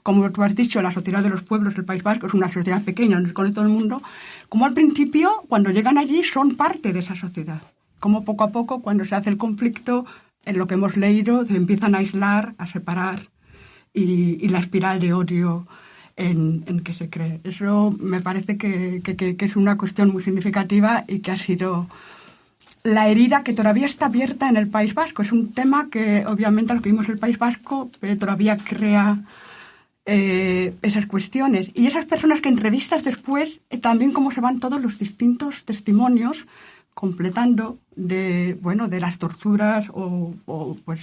como tú has dicho, la sociedad de los pueblos del País Vasco es una sociedad pequeña, no se conoce todo el mundo, como al principio, cuando llegan allí, son parte de esa sociedad. Como poco a poco, cuando se hace el conflicto, en lo que hemos leído, se empiezan a aislar, a separar, y la espiral de odio en que se cree. Eso me parece que es una cuestión muy significativa y que ha sido la herida que todavía está abierta en el País Vasco. Es un tema que, obviamente, lo que vimos en el País Vasco todavía crea esas cuestiones. Y esas personas que entrevistas después, también cómo se van todos los distintos testimonios completando de las torturas o pues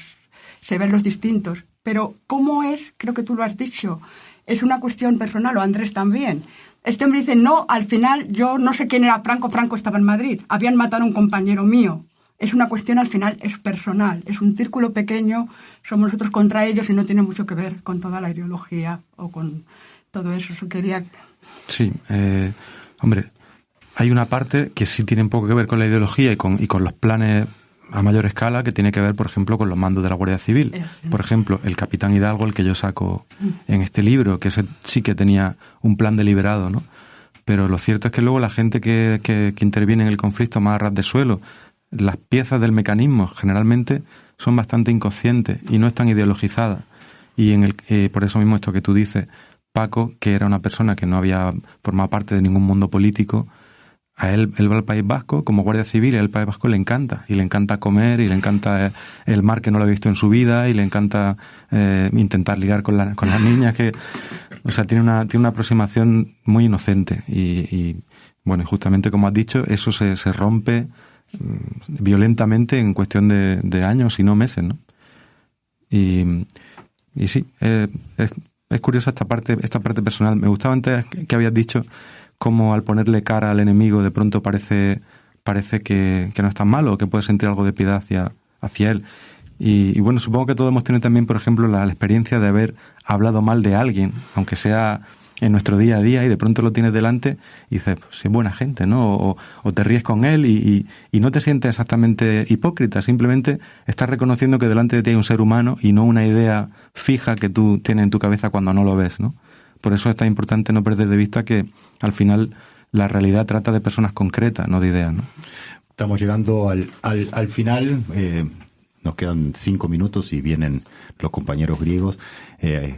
se ven los distintos. Pero ¿cómo es? Creo que tú lo has dicho. Es una cuestión personal, o Andrés también. Este hombre dice, no, al final yo no sé quién era Franco, Franco estaba en Madrid, habían matado a un compañero mío. Es una cuestión, al final, es personal, es un círculo pequeño, somos nosotros contra ellos y no tiene mucho que ver con toda la ideología o con todo eso. Eso quería... Sí, hombre, hay una parte que sí tiene un poco que ver con la ideología y con los planes a mayor escala, que tiene que ver, por ejemplo, con los mandos de la Guardia Civil. Por ejemplo, el capitán Hidalgo, el que yo saco en este libro, que ese sí que tenía un plan deliberado, ¿no? Pero lo cierto es que luego la gente que interviene en el conflicto más a ras de suelo, las piezas del mecanismo generalmente son bastante inconscientes y no están ideologizadas. Y por eso mismo esto que tú dices, Paco, que era una persona que no había formado parte de ningún mundo político, a él va al País Vasco como guardia civil y al País Vasco le encanta. Y le encanta comer, y le encanta el mar que no lo ha visto en su vida, y le encanta intentar ligar con las niñas. O sea, tiene una aproximación muy inocente. Y bueno, justamente como has dicho, eso se rompe violentamente en cuestión de años y no meses, ¿no? Y sí, es curiosa esta parte personal. Me gustaba antes que habías dicho cómo al ponerle cara al enemigo de pronto parece que no es tan malo, o que puede sentir algo de piedad hacia él. Y bueno, supongo que todos hemos tenido también, por ejemplo, la experiencia de haber hablado mal de alguien, aunque sea en nuestro día a día, y de pronto lo tienes delante y dices, pues es buena gente, ¿no? O te ríes con él y no te sientes exactamente hipócrita, simplemente estás reconociendo que delante de ti hay un ser humano y no una idea fija que tú tienes en tu cabeza cuando no lo ves, ¿no? Por eso es tan importante no perder de vista que al final la realidad trata de personas concretas, no de ideas, ¿no? Estamos llegando al final. Nos quedan 5 minutos y vienen los compañeros griegos.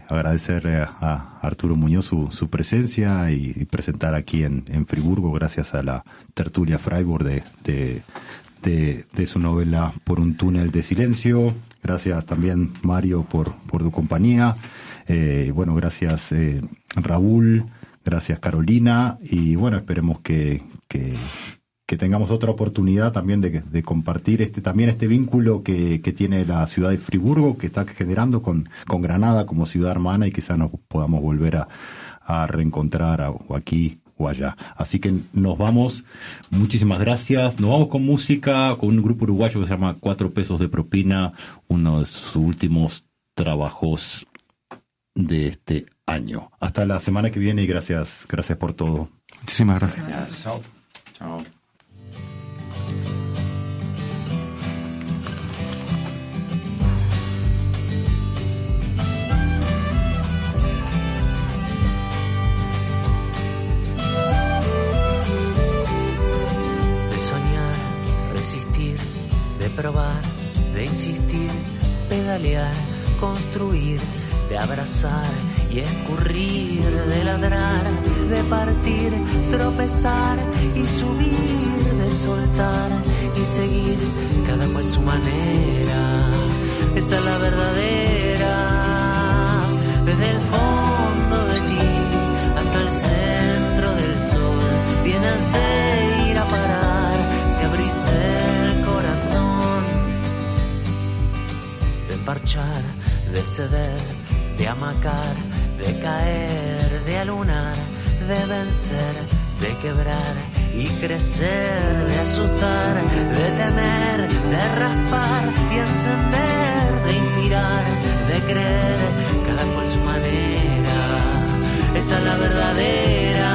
Agradecer a Arturo Muñoz su presencia y presentar aquí en Friburgo, gracias a la tertulia Freiburg de su novela Por un túnel de silencio. Gracias también, Mario, por tu compañía. Bueno, gracias Raúl, gracias Carolina, y bueno, esperemos que tengamos otra oportunidad también de compartir este vínculo que tiene la ciudad de Friburgo, que está generando con Granada como ciudad hermana, y quizás nos podamos volver a reencontrar o aquí o allá. Así que nos vamos. Muchísimas gracias. Nos vamos con música, con un grupo uruguayo que se llama 4 pesos de propina, uno de sus últimos trabajos de este año. Hasta la semana que viene y gracias por todo. Muchísimas gracias. Chao. Chao. De soñar, resistir, de probar, de insistir, pedalear, construir, de abrazar y escurrir, de ladrar, de partir, tropezar y subir, de soltar y seguir, cada cual su manera. Esta es la verdadera, desde el fondo de ti hasta el centro del sol, vienes de ir a parar, si abrís el corazón, de emparchar, de ceder, de amacar, de caer, de alunar, de vencer, de quebrar y crecer, de asustar, de temer, de raspar y encender, de inspirar, de creer, cada cual su manera. Esa es la verdadera,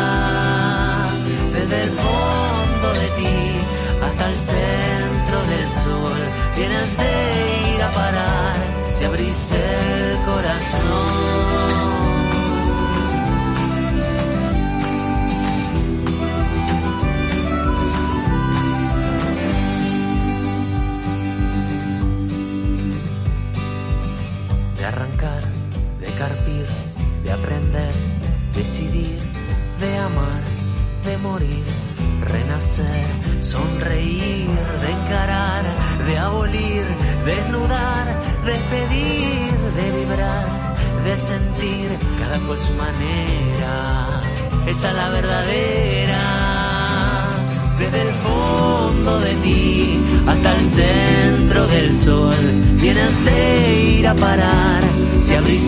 desde el fondo de ti hasta el centro del sol, vienes de ir a parar, si abrís el corazón. de aprender, decidir, de amar, de morir, renacer, sonreír, de encarar, de abolir, desnudar, despedir, de vibrar, de sentir, cada cual su manera. Esa es la verdadera. Desde el fondo de ti hasta el centro del sol, tienes de ir a parar. Si abrís